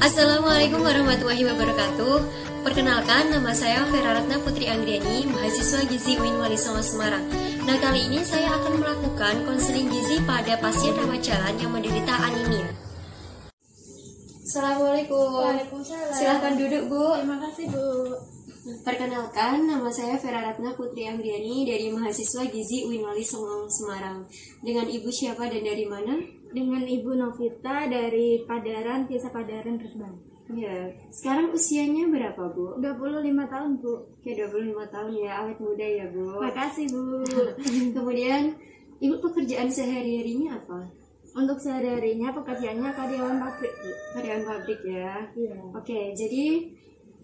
Assalamualaikum warahmatullahi wabarakatuh. Perkenalkan, nama saya Vera Ratna Putri Anggriani, mahasiswa Gizi UIN Wali Songo Semarang. Nah, kali ini saya akan melakukan konseling gizi pada pasien rawat jalan yang menderita anemia. Assalamualaikum. Waalaikumsalam. Silahkan duduk, Bu. Terima kasih, Bu. Perkenalkan, nama saya Vera Ratna Putri Anggriani dari mahasiswa Gizi UIN Wali Songo Semarang. Dengan Ibu siapa dan dari mana? Dengan Ibu Novita dari Padaran, Desa Padaran, Rembang. Ya, sekarang usianya berapa, Bu? 25 tahun, Bu. Oke, 25 tahun ya, awet muda ya, Bu. Makasih, Bu. Kemudian, Ibu pekerjaan sehari-harinya apa? Untuk sehari-harinya pekerjaannya karyawan pabrik, Bu. Karyawan pabrik ya. Iya. Oke, jadi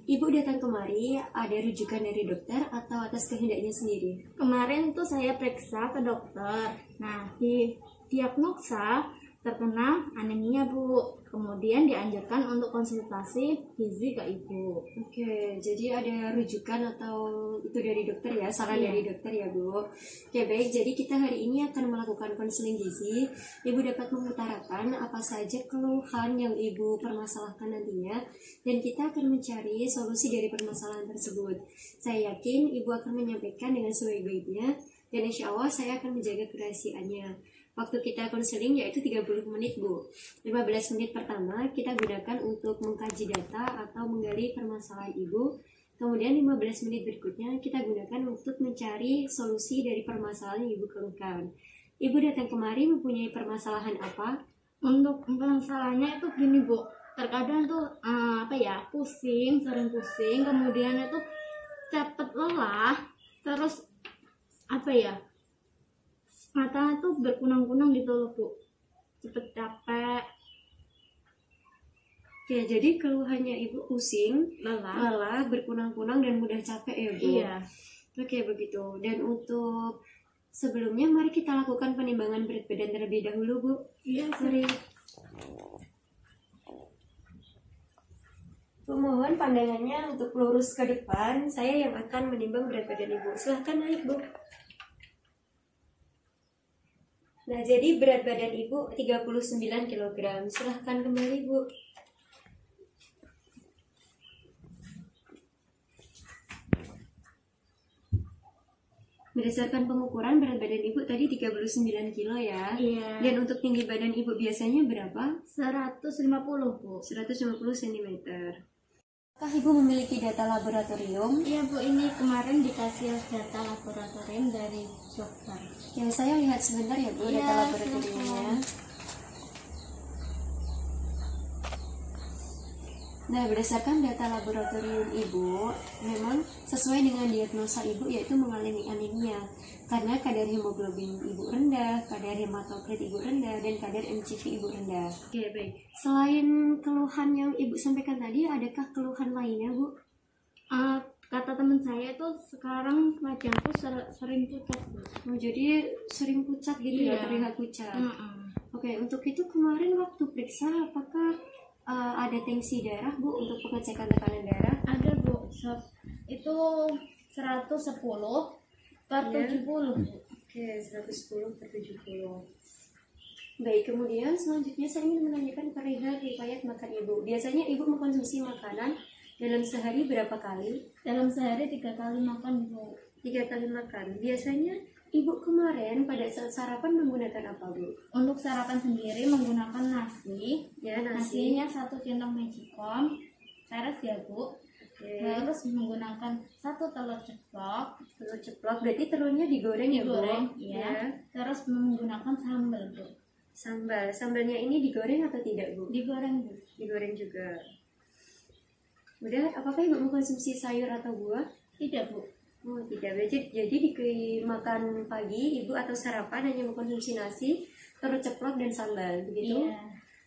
Ibu datang kemari ada rujukan dari dokter atau atas kehendaknya sendiri? Kemarin tuh saya periksa ke dokter. Nah, di diagnosa terkena anemia, Bu. Kemudian dianjurkan untuk konsultasi gizi ke Ibu. Oke, jadi ada rujukan atau itu dari dokter ya, saran Iya. dari dokter ya, Bu. Oke, baik. Jadi kita hari ini akan melakukan konseling gizi. Ibu dapat mengutarakan apa saja keluhan yang Ibu permasalahkan nantinya, dan kita akan mencari solusi dari permasalahan tersebut. Saya yakin Ibu akan menyampaikan dengan sebaik-baiknya, dan insya Allah saya akan menjaga kerahasiaannya. Waktu kita konseling yaitu 30 menit, Bu. 15 menit pertama kita gunakan untuk mengkaji data atau menggali permasalahan Ibu. Kemudian 15 menit berikutnya kita gunakan untuk mencari solusi dari permasalahan yang Ibu keluhkan. Ibu datang kemari mempunyai permasalahan apa? Untuk masalahnya itu gini, Bu. Terkadang tuh pusing, sering pusing, kemudian itu cepet lelah, terus mata tuh berkunang-kunang gitu loh, Bu. Cepet capek, Ya, jadi keluhannya Ibu pusing, lelah. lelah, berkunang-kunang dan mudah capek ya, Bu? Iya. Oke, begitu. Dan untuk sebelumnya mari kita lakukan penimbangan berat badan terlebih dahulu, Bu. Iya, Mari. Bu, mohon pandangannya untuk lurus ke depan. Saya yang akan menimbang berat badan Ibu. Silahkan naik, Bu. Nah, jadi berat badan Ibu 39 kg. Silahkan kembali, Bu. Berdasarkan pengukuran berat badan Ibu tadi 39 kilo ya. Iya. Dan untuk tinggi badan Ibu biasanya berapa? 150, Bu. 150 cm. Apakah Ibu memiliki data laboratorium? Iya, Bu, ini kemarin dikasih data laboratorium dari dokter. Ya, saya lihat sebentar ya, Bu, Iya, data laboratoriumnya. Nah, berdasarkan data laboratorium Ibu, memang sesuai dengan diagnosa Ibu yaitu mengalami anemia karena kadar hemoglobin Ibu rendah, kadar hematokrit Ibu rendah, dan kadar MCV Ibu rendah. Oke, baik. Selain keluhan yang Ibu sampaikan tadi, adakah keluhan lainnya, Bu? Kata teman saya itu sekarang wajahku sering pucat, Bu. Oh, jadi sering pucat gitu ya, Iya. terlihat pucat. Mm-mm. Oke, untuk itu kemarin waktu periksa apakah ada tensi darah, Bu, untuk pengecekan tekanan darah? Ada, Bu. Itu 110 per Iya. 70. Oke, 110 per 70. Baik, kemudian selanjutnya saya ingin menanyakan perihal riwayat makan Ibu. Biasanya Ibu mengkonsumsi makanan dalam sehari berapa kali? Dalam sehari 3 kali makan, Bu. 3 kali makan. Biasanya Ibu kemarin pada saat sarapan menggunakan apa, Bu? Untuk sarapan sendiri menggunakan nasi. Ya, nasi. Nasinya 1 centong magicom, peres ya, Bu. Oke. Terus menggunakan 1 telur ceplok. Telur ceplok, berarti telurnya digoreng ya, Bu? Digoreng, iya. Terus menggunakan sambal, Bu. Sambalnya ini digoreng atau tidak, Bu? Digoreng, Bu. Digoreng juga. Kemudian, apakah Ibu mengkonsumsi sayur atau buah? Tidak, Bu. Oh, tidak. Jadi di makan pagi Ibu atau sarapan hanya mengkonsumsi nasi, telur ceplok dan sambal, begitu? Iya.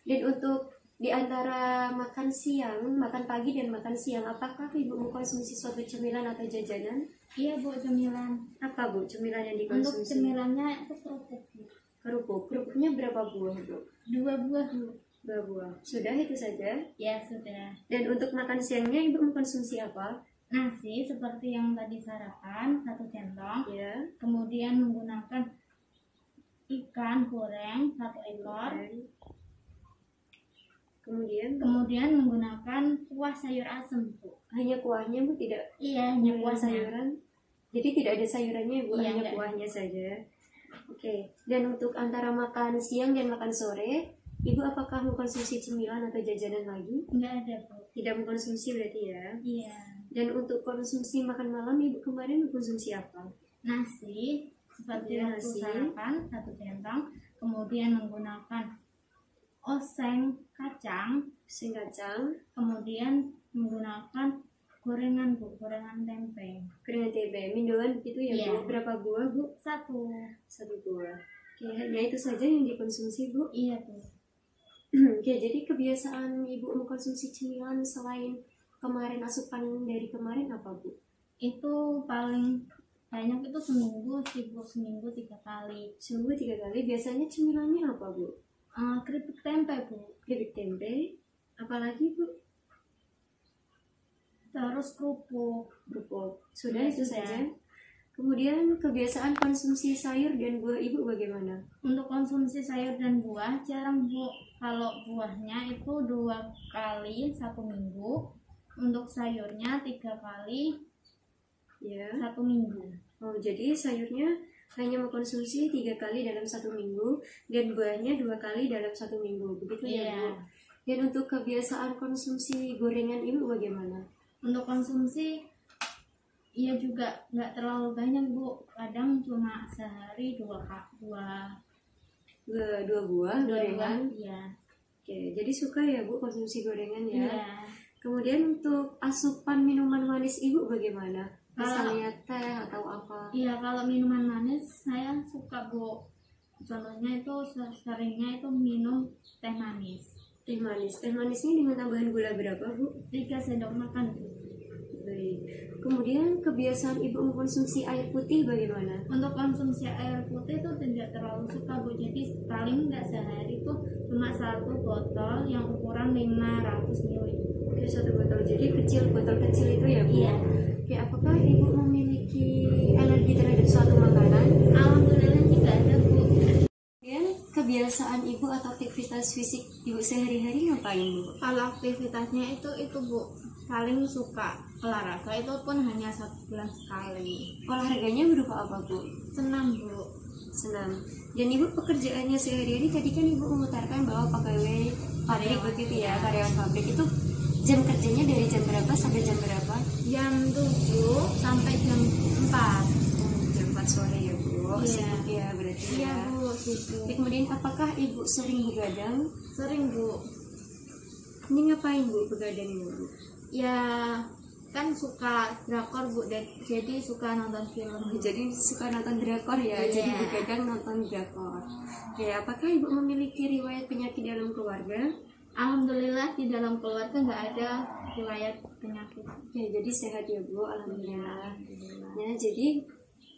Dan untuk di antara makan siang, makan pagi dan makan siang, apakah Ibu mengkonsumsi suatu cemilan atau jajanan? Iya, Bu, cemilan. Apa, Bu, cemilan yang Untuk dikonsumsi? cemilannya itu kerupuk, Bu. Kerupuknya berapa buah, Bu? 2 buah, Bu. 2 buah. Sudah itu saja. Ya, sudah. Dan untuk makan siangnya Ibu mengkonsumsi apa? Nasi seperti yang tadi sarapan 1 centong. Ya. Kemudian menggunakan ikan goreng 1 ekor. Kemudian menggunakan kuah sayur asem, Bu. hanya kuahnya Bu, tidak Iya, hanya kuah sayuran. Jadi tidak ada sayurannya Bu, Iya, hanya enggak. kuahnya saja. Oke. Dan untuk antara makan siang dan makan sore, Ibu apakah mengkonsumsi cemilan atau jajanan lagi? Enggak ada, Bu. Tidak mengkonsumsi berarti ya. Iya. Dan untuk konsumsi makan malam Ibu kemarin mengkonsumsi apa? Nasi seperti Iya, waktu nasi. sarapan 1 centong, kemudian menggunakan oseng kacang, Oseng kacang, kemudian menggunakan gorengan, Bu, gorengan tempe. gorengan tempe, minuman gitu ya Iya. Bu. Berapa buah Bu? 1. 1 buah. Oke, hanya itu saja yang dikonsumsi Bu. Iya, Bu. Oke, jadi kebiasaan Ibu mengkonsumsi cemilan selain kemarin asupan dari kemarin apa Bu? Itu paling banyak itu seminggu sih, Bu, seminggu 3 kali. Seminggu 3 kali. Biasanya cemilannya apa Bu? Keripik tempe, Bu. Keripik tempe. Apalagi Bu? Terus kerupuk. Kerupuk. Sudah Ya, itu sudah. saja. Kemudian kebiasaan konsumsi sayur dan buah Ibu bagaimana? Untuk konsumsi sayur dan buah jarang, Bu. Kalau buahnya itu 2 kali 1 minggu. Untuk sayurnya 3 kali Ya. 1 minggu. Oh, jadi sayurnya hanya mengkonsumsi 3 kali dalam 1 minggu dan buahnya 2 kali dalam 1 minggu. Begitu ya Iya. Bu? Dan untuk kebiasaan konsumsi gorengan Ibu bagaimana? Untuk konsumsi iya juga nggak terlalu banyak, Bu. Kadang cuma sehari 2 Dua buah gorengan. Iya. Oke, jadi suka ya Bu konsumsi gorengan ya. Iya. Kemudian untuk asupan minuman manis Ibu bagaimana? Kalau- Misalnya teh atau apa? Iya, kalau minuman manis saya suka, Bu. Contohnya itu seringnya itu minum teh manis. Teh manis. Teh manisnya dengan tambahan gula berapa Bu? 3 sendok makan, Bu. Baik. Kemudian kebiasaan Ibu mengkonsumsi air putih bagaimana? Untuk konsumsi air putih itu tidak terlalu suka, Bu. Jadi paling nggak sehari itu cuma 1 botol yang ukuran 500 ml. Oke, 1 botol. Jadi kecil, botol kecil itu ya Bu? Iya. Oke, apakah Ibu memiliki alergi terhadap suatu makanan? Alhamdulillah tidak ada, Bu. Kemudian kebiasaan Ibu atau aktivitas fisik Ibu sehari-hari ngapain Bu? Kalau aktivitasnya itu, Bu, paling suka olahraga, itu pun hanya 1 bulan sekali. Olahraganya berupa apa Bu? Senam, Bu. Senam. Dan Ibu pekerjaannya sehari-hari tadi kan Ibu mengutarakan bahwa pegawai pabrik Karyawan. begitu ya, karyawan pabrik itu jam kerjanya dari jam berapa sampai jam berapa? Jam 7 sampai jam 4. Jam 4 sore ya Bu. Iya. Sibuk ya berarti Iya, ya. Bu, sibuk. Oke, kemudian apakah Ibu sering begadang? Sering, Bu. Ini ngapain Bu begadang ini Bu? Ya, kan suka drakor, Bu, jadi suka nonton film. Jadi suka nonton drakor ya, Iya. jadi begadang nonton drakor. Oke, apakah Ibu memiliki riwayat penyakit dalam keluarga? Alhamdulillah di dalam keluarga nggak ada riwayat penyakit. Ya, jadi sehat ya Bu, alhamdulillah. Ya, jadi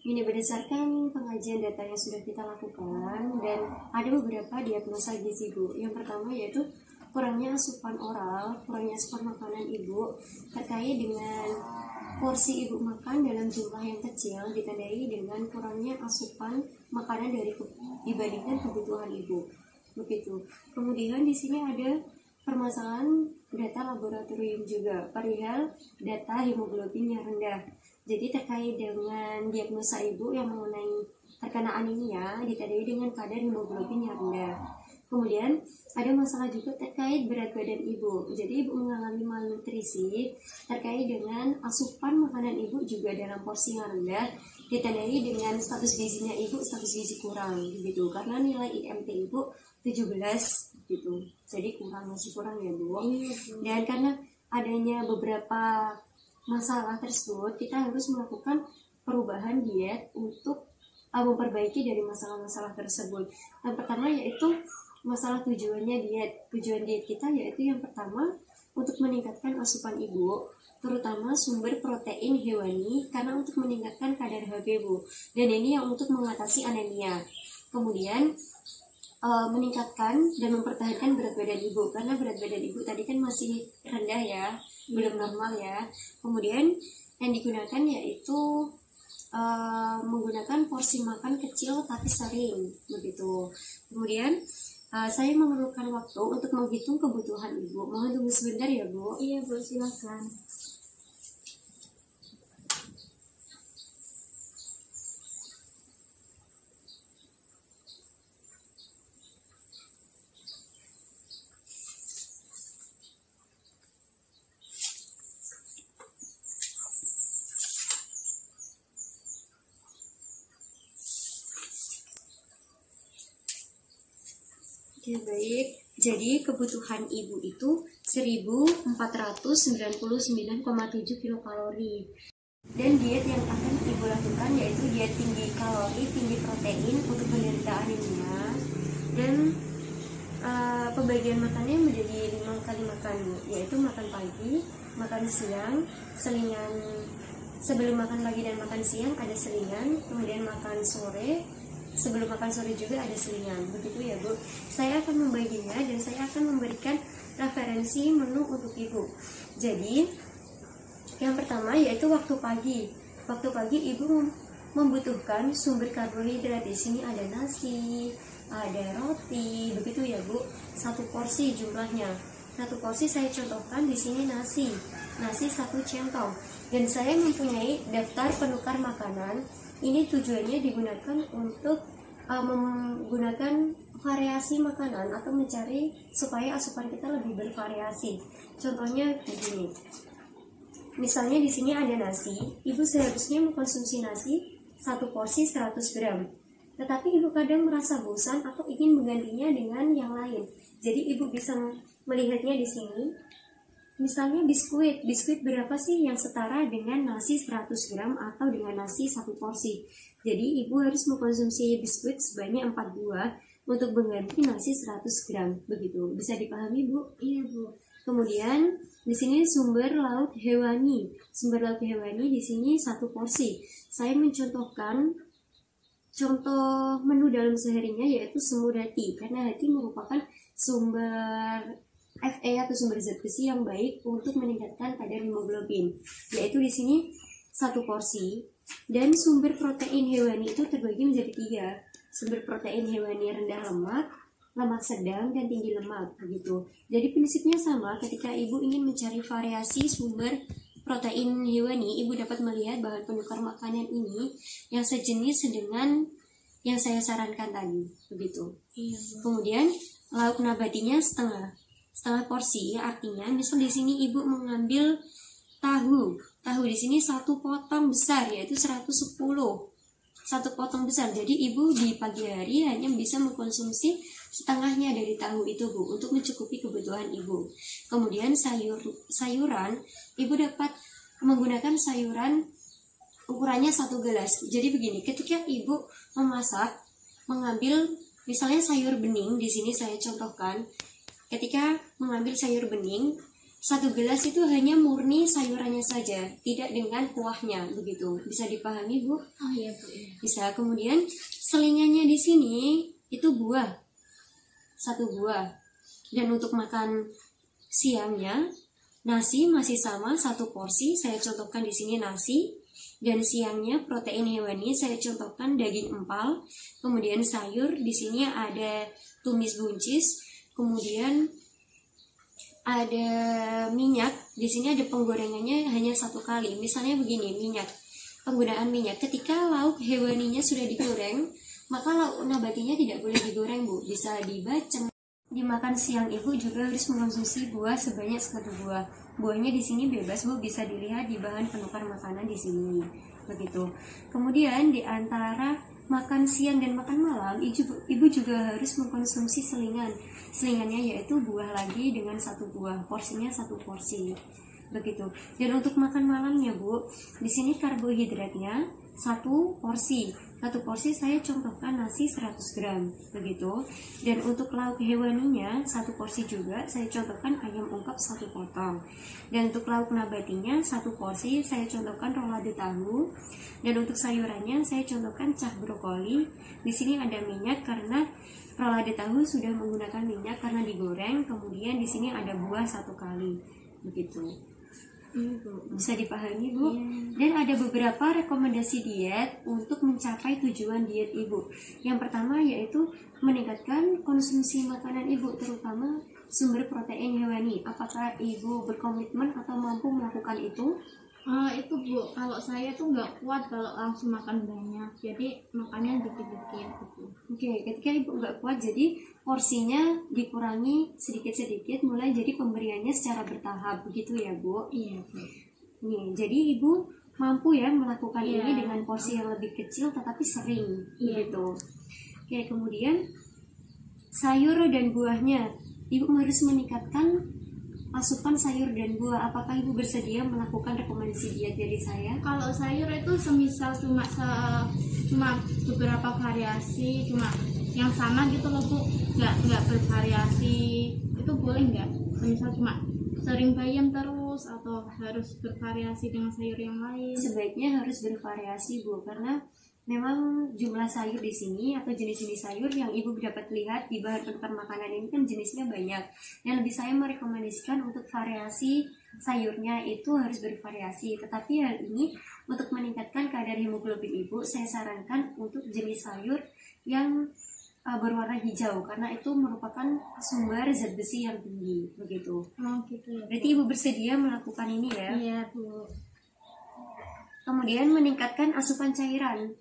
ini berdasarkan pengajian data yang sudah kita lakukan dan ada beberapa diagnosa gizi Bu. Yang pertama yaitu kurangnya asupan oral, kurangnya asupan makanan Ibu terkait dengan porsi Ibu makan dalam jumlah yang kecil ditandai dengan kurangnya asupan makanan dibandingkan kebutuhan Ibu. Begitu. Kemudian di sini ada permasalahan data laboratorium juga perihal data hemoglobin yang rendah. Jadi terkait dengan diagnosa Ibu yang mengenai terkena anemia ditandai dengan kadar hemoglobin yang rendah. Kemudian ada masalah juga terkait berat badan Ibu. Jadi Ibu mengalami malnutrisi terkait dengan asupan makanan Ibu juga dalam porsi yang rendah ditandai dengan status gizinya Ibu status gizi kurang gitu. Karena nilai IMT Ibu 17 gitu. Jadi masih kurang ya Bu. Dan karena adanya beberapa masalah tersebut, kita harus melakukan perubahan diet untuk memperbaiki dari masalah-masalah tersebut. Yang pertama yaitu masalah tujuannya diet. Tujuan diet kita yaitu yang pertama untuk meningkatkan asupan Ibu, terutama sumber protein hewani karena untuk meningkatkan kadar HB Bu. Dan ini yang untuk mengatasi anemia. Kemudian meningkatkan dan mempertahankan berat badan Ibu karena berat badan Ibu tadi kan masih rendah ya, belum normal ya. Kemudian yang digunakan yaitu menggunakan porsi makan kecil tapi sering begitu. Kemudian Saya memerlukan waktu untuk menghitung kebutuhan Ibu. Mohon tunggu sebentar ya Bu. Iya Bu, silakan. Oke, baik. Jadi kebutuhan Ibu itu 1499,7 kilokalori. Dan diet yang akan Ibu lakukan yaitu diet tinggi kalori, tinggi protein untuk penderita anemia. Dan pembagian makannya menjadi 5 kali makan, yaitu makan pagi, makan siang, selingan sebelum makan pagi dan makan siang ada selingan, kemudian makan sore. Sebelum makan sore juga ada selingan, begitu ya Bu. Saya akan membaginya dan saya akan memberikan referensi menu untuk Ibu. Jadi, yang pertama yaitu waktu pagi. Waktu pagi Ibu membutuhkan sumber karbohidrat. Di sini ada nasi, ada roti, begitu ya Bu. 1 porsi jumlahnya. 1 porsi saya contohkan di sini nasi 1 centong. Dan saya mempunyai daftar penukar makanan. Ini tujuannya digunakan untuk menggunakan variasi makanan atau mencari supaya asupan kita lebih bervariasi. Contohnya begini. Misalnya di sini ada nasi, Ibu seharusnya mengkonsumsi nasi 1 porsi 100 gram. Tetapi Ibu kadang merasa bosan atau ingin menggantinya dengan yang lain. Jadi Ibu bisa melihatnya di sini. Misalnya biskuit berapa sih yang setara dengan nasi 100 gram atau dengan nasi 1 porsi. Jadi Ibu harus mengkonsumsi biskuit sebanyak 4 buah untuk mengganti nasi 100 gram. Begitu, bisa dipahami Bu? Iya Bu. Kemudian di sini sumber lauk hewani. Sumber lauk hewani di sini 1 porsi. Saya mencontohkan contoh menu dalam seharinya yaitu semur hati, karena hati merupakan sumber Fe atau sumber zat besi yang baik untuk meningkatkan kadar hemoglobin, yaitu di sini 1 porsi. Dan sumber protein hewani itu terbagi menjadi 3. Sumber protein hewani rendah lemak, lemak sedang, dan tinggi lemak, begitu. Jadi prinsipnya sama. Ketika Ibu ingin mencari variasi sumber protein hewani, Ibu dapat melihat bahan penukar makanan ini yang sejenis dengan yang saya sarankan tadi, begitu. Iya Bu. Kemudian lauk nabatinya setengah porsi, artinya misal di sini Ibu mengambil tahu di sini 1 potong besar yaitu 110, 1 potong besar. Jadi Ibu di pagi hari hanya bisa mengkonsumsi setengahnya dari tahu itu Bu untuk mencukupi kebutuhan Ibu. Kemudian sayuran Ibu dapat menggunakan sayuran ukurannya 1 gelas. Jadi begini, ketika Ibu memasak, mengambil misalnya sayur bening, di sini saya contohkan. Ketika mengambil sayur bening, 1 gelas itu hanya murni sayurannya saja, tidak dengan kuahnya, begitu. Bisa dipahami Bu? Oh iya Bu. Bisa. Kemudian selingannya di sini itu buah, 1 buah. Dan untuk makan siangnya nasi masih sama 1 porsi. Saya contohkan di sini nasi. Dan siangnya protein hewani saya contohkan daging empal. Kemudian sayur di sini ada tumis buncis. Kemudian ada minyak. Di sini ada penggorengannya hanya 1 kali. Misalnya begini, penggunaan minyak. Ketika lauk hewaninya sudah digoreng, maka lauk nabatinya tidak boleh digoreng Bu. Bisa dibacem. Dimakan siang Ibu juga harus mengkonsumsi buah sebanyak 1 buah. Buahnya di sini bebas Bu, bisa dilihat di bahan penukar makanan di sini. Begitu. Kemudian di antara makan siang dan makan malam, Ibu juga harus mengkonsumsi selingan. Selingannya yaitu buah lagi dengan 1 buah, porsinya 1 porsi. Begitu. Dan untuk makan malamnya Bu, di sini karbohidratnya 1 porsi. 1 porsi saya contohkan nasi 100 gram, begitu. Dan untuk lauk hewaninya 1 porsi juga saya contohkan ayam ungkap 1 potong. Dan untuk lauk nabatinya 1 porsi saya contohkan rolade tahu. Dan untuk sayurannya saya contohkan cah brokoli. Di sini ada minyak karena rolade tahu sudah menggunakan minyak karena digoreng. Kemudian di sini ada buah 1 kali, begitu. Bisa dipahami, Bu? Dan ada beberapa rekomendasi diet untuk mencapai tujuan diet Ibu. Yang pertama yaitu meningkatkan konsumsi makanan Ibu, terutama sumber protein hewani. Apakah Ibu berkomitmen atau mampu melakukan itu? Itu Bu, kalau saya tuh nggak kuat kalau langsung makan banyak, jadi makannya dikit-dikit gitu. Oke, ketika Ibu nggak kuat, jadi porsinya dikurangi sedikit-sedikit, mulai jadi pemberiannya secara bertahap, begitu ya Bu? Iya Bu. Nih, jadi Ibu mampu ya melakukan Iya. ini dengan porsi yang lebih kecil tetapi sering, Iya. begitu. Oke, kemudian sayur dan buahnya, Ibu harus meningkatkan asupan sayur dan buah. Apakah Ibu bersedia melakukan rekomendasi diet dari saya? Kalau sayur itu semisal cuma beberapa variasi, cuma yang sama gitu loh Bu, nggak bervariasi, itu boleh nggak? Semisal cuma sering bayam terus atau harus bervariasi dengan sayur yang lain? Sebaiknya harus bervariasi Bu, karena memang jumlah sayur di sini atau jenis-jenis sayur yang Ibu dapat lihat di bahan penukar makanan ini kan jenisnya banyak. Dan lebih saya merekomendasikan untuk variasi sayurnya itu harus bervariasi. Tetapi hal ini untuk meningkatkan kadar hemoglobin Ibu, saya sarankan untuk jenis sayur yang berwarna hijau, karena itu merupakan sumber zat besi yang tinggi, begitu. Oh gitu ya. Berarti Ibu bersedia melakukan ini ya? Iya Bu. Kemudian meningkatkan asupan cairan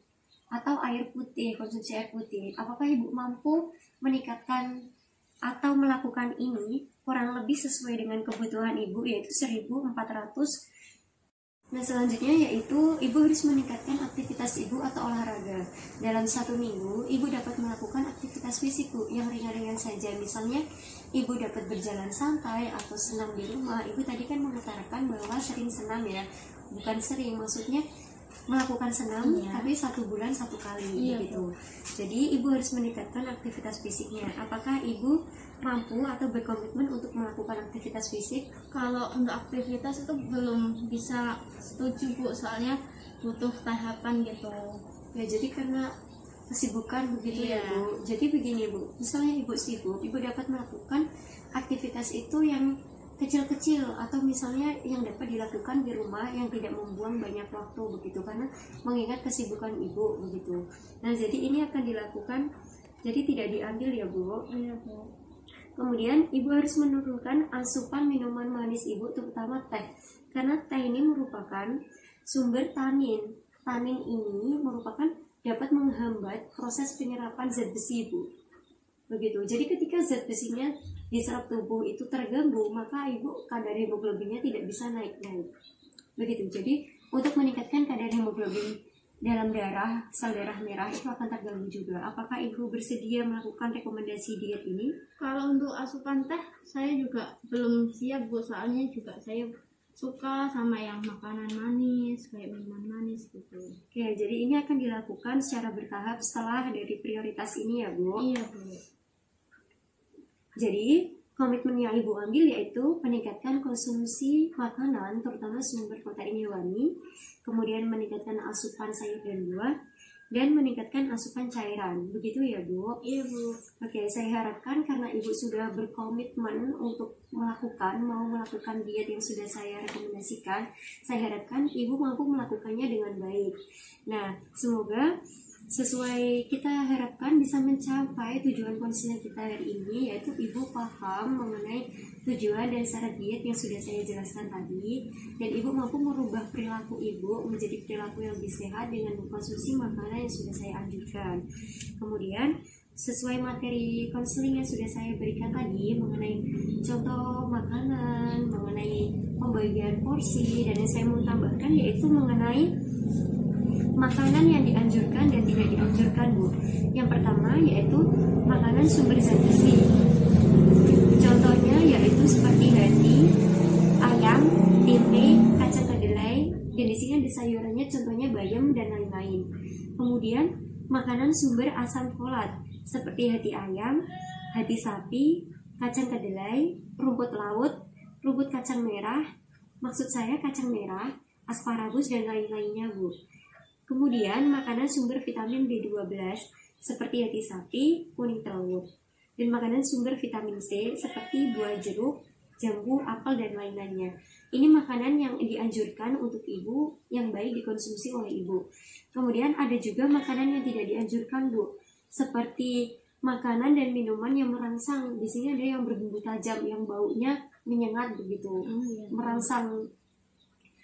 atau air putih, konsumsi air putih. Apakah Ibu mampu meningkatkan atau melakukan ini kurang lebih sesuai dengan kebutuhan Ibu, yaitu 1.400. Nah, selanjutnya yaitu Ibu harus meningkatkan aktivitas Ibu atau olahraga. Dalam 1 minggu, Ibu dapat melakukan aktivitas fisik Bu, yang ringan-ringan saja. Misalnya, Ibu dapat berjalan santai atau senam di rumah. Ibu tadi kan mengutarakan bahwa sering senam ya, bukan sering, maksudnya melakukan senam, tapi 1 bulan 1 kali, gitu. Jadi Ibu harus meningkatkan aktivitas fisiknya. Apakah Ibu mampu atau berkomitmen untuk melakukan aktivitas fisik? Kalau untuk aktivitas itu belum bisa setuju Bu, soalnya butuh tahapan gitu. Ya, jadi karena kesibukan begitu ya Bu. Jadi begini Bu, misalnya Ibu sibuk, Ibu dapat melakukan aktivitas itu yang kecil-kecil atau misalnya yang dapat dilakukan di rumah yang tidak membuang banyak waktu begitu, karena mengingat kesibukan Ibu begitu. Nah, jadi ini akan dilakukan, jadi tidak diambil ya Bu. Iya Bu. Kemudian Ibu harus menurunkan asupan minuman manis Ibu, terutama teh, karena teh ini merupakan sumber tanin. Tanin ini merupakan dapat menghambat proses penyerapan zat besi Ibu. Begitu. Jadi ketika zat besinya diserap tubuh itu terganggu, maka Ibu kadar hemoglobinnya tidak bisa naik-naik. Begitu. Jadi untuk meningkatkan kadar hemoglobin dalam darah, sel darah merah itu akan terganggu juga. Apakah Ibu bersedia melakukan rekomendasi diet ini? Kalau untuk asupan teh, saya juga belum siap Bu, soalnya juga saya suka sama yang makanan manis, kayak minuman manis gitu. Oke, jadi ini akan dilakukan secara bertahap setelah dari prioritas ini ya Bu. Iya Bu. Jadi komitmen yang Ibu ambil yaitu meningkatkan konsumsi makanan, terutama sumber protein hewani, kemudian meningkatkan asupan sayur dan buah, dan meningkatkan asupan cairan. Begitu ya Bu? Iya Bu. Oke, saya harapkan karena Ibu sudah berkomitmen untuk mau melakukan diet yang sudah saya rekomendasikan, saya harapkan Ibu mampu melakukannya dengan baik. Nah, semoga sesuai kita harapkan bisa mencapai tujuan konseling kita hari ini, yaitu Ibu paham mengenai tujuan dan syarat diet yang sudah saya jelaskan tadi, dan Ibu mampu merubah perilaku Ibu menjadi perilaku yang lebih sehat dengan mengkonsumsi makanan yang sudah saya anjurkan. Kemudian sesuai materi konseling yang sudah saya berikan tadi mengenai contoh makanan, mengenai pembagian porsi, dan yang saya mau tambahkan yaitu mengenai makanan yang dianjurkan dan tidak dianjurkan Bu. Yang pertama yaitu makanan sumber zat besi. Contohnya yaitu seperti hati, ayam, tempe, kacang kedelai, dan di sini ada sayurannya contohnya bayam dan lain-lain. Kemudian makanan sumber asam folat seperti hati ayam, hati sapi, kacang kedelai, rumput laut, rumput kacang merah, maksud saya kacang merah, asparagus dan lain-lainnya Bu. Kemudian makanan sumber vitamin B12 seperti hati sapi, kuning telur, dan makanan sumber vitamin C seperti buah jeruk, jambu, apel, dan lain-lainnya. Ini makanan yang dianjurkan untuk ibu, yang baik dikonsumsi oleh ibu. Kemudian ada juga makanan yang tidak dianjurkan, Bu, seperti makanan dan minuman yang merangsang. Di sini ada yang berbumbu tajam, yang baunya menyengat begitu, merangsang.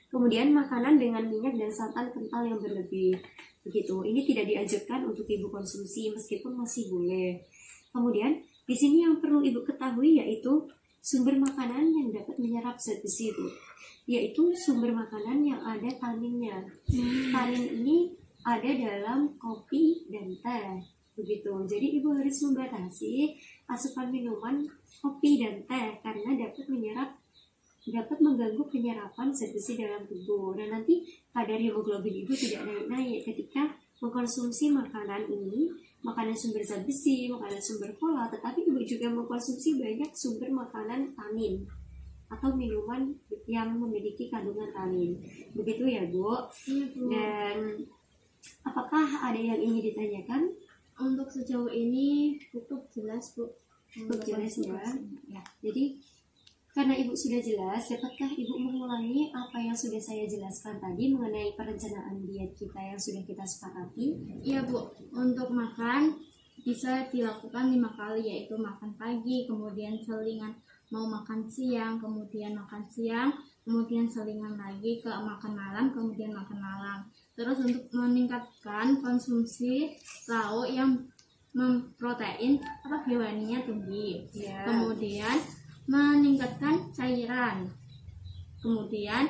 Kemudian makanan dengan minyak dan santan kental yang berlebih begitu. Ini tidak dianjurkan untuk ibu konsumsi meskipun masih boleh. Kemudian di sini yang perlu ibu ketahui yaitu sumber makanan yang dapat menyerap zat besi itu, yaitu sumber makanan yang ada taninnya. Tanin ini ada dalam kopi dan teh begitu. Jadi ibu harus membatasi asupan minuman kopi dan teh karena dapat mengganggu penyerapan zat besi dalam tubuh. Dan nanti kadar hemoglobin ibu tidak naik-naik ketika mengkonsumsi makanan ini, makanan sumber zat besi, makanan sumber folat, tetapi ibu juga mengkonsumsi banyak sumber makanan tanin atau minuman yang memiliki kandungan tanin. Begitu ya, Bu? Dan apakah ada yang ingin ditanyakan? Untuk sejauh ini cukup jelas, Bu. Cukup jelas ya. Jadi karena ibu sudah jelas, dapatkah ibu mengulangi apa yang sudah saya jelaskan tadi mengenai perencanaan diet kita yang sudah kita sepakati? Iya, Bu. Untuk makan bisa dilakukan 5 kali, yaitu makan pagi, kemudian selingan mau makan siang, kemudian makan siang, kemudian selingan lagi ke makan malam, kemudian makan malam. Terus untuk meningkatkan konsumsi lauk yang memprotein hewaninya tinggi. Kemudian meningkatkan cairan, kemudian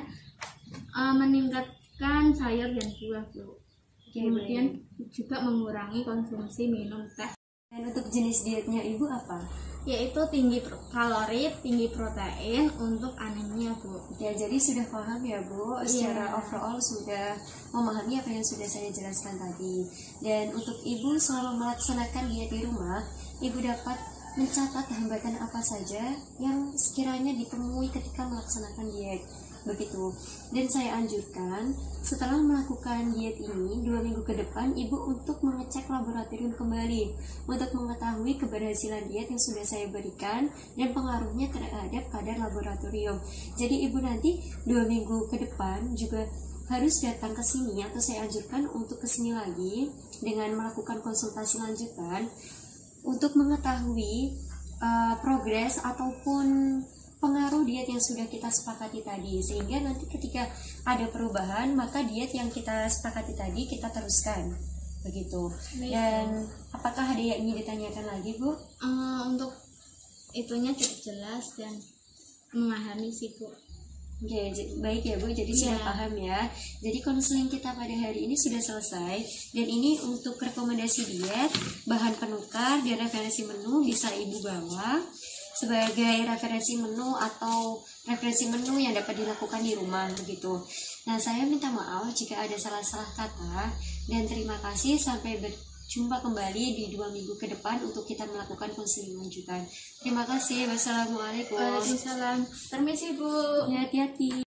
meningkatkan sayur dan buah, Bu. Kemudian juga mengurangi konsumsi minum teh. Dan untuk jenis dietnya ibu apa? Yaitu tinggi kalori, tinggi protein untuk anemia, Bu. Ya, jadi sudah paham ya, Bu, secara overall sudah memahami apa yang sudah saya jelaskan tadi. Dan untuk ibu selama melaksanakan diet di rumah, ibu dapat mencatat hambatan apa saja yang sekiranya ditemui ketika melaksanakan diet begitu. Dan saya anjurkan setelah melakukan diet ini 2 minggu ke depan ibu untuk mengecek laboratorium kembali untuk mengetahui keberhasilan diet yang sudah saya berikan dan pengaruhnya terhadap kadar laboratorium. Jadi ibu nanti 2 minggu ke depan juga harus datang ke sini, atau saya anjurkan untuk ke sini lagi dengan melakukan konsultasi lanjutan untuk mengetahui progres ataupun pengaruh diet yang sudah kita sepakati tadi, sehingga nanti ketika ada perubahan maka diet yang kita sepakati tadi kita teruskan begitu. Dan apakah ada yang ingin ditanyakan lagi, Bu? Untuk itunya cukup jelas dan memahami sih, Bu. Oke, baik ya, Bu. Jadi sudah paham ya. Jadi konseling kita pada hari ini sudah selesai. Dan ini untuk rekomendasi diet, bahan penukar dan referensi menu bisa ibu bawa sebagai referensi menu atau referensi menu yang dapat dilakukan di rumah begitu. Nah, saya minta maaf jika ada salah-salah kata dan terima kasih. Sampai berjumpa kembali di 2 minggu ke depan untuk kita melakukan konseling lanjutan. Terima kasih. Wassalamualaikum. Waalaikumsalam. Permisi, Bu. Ya, hati-hati.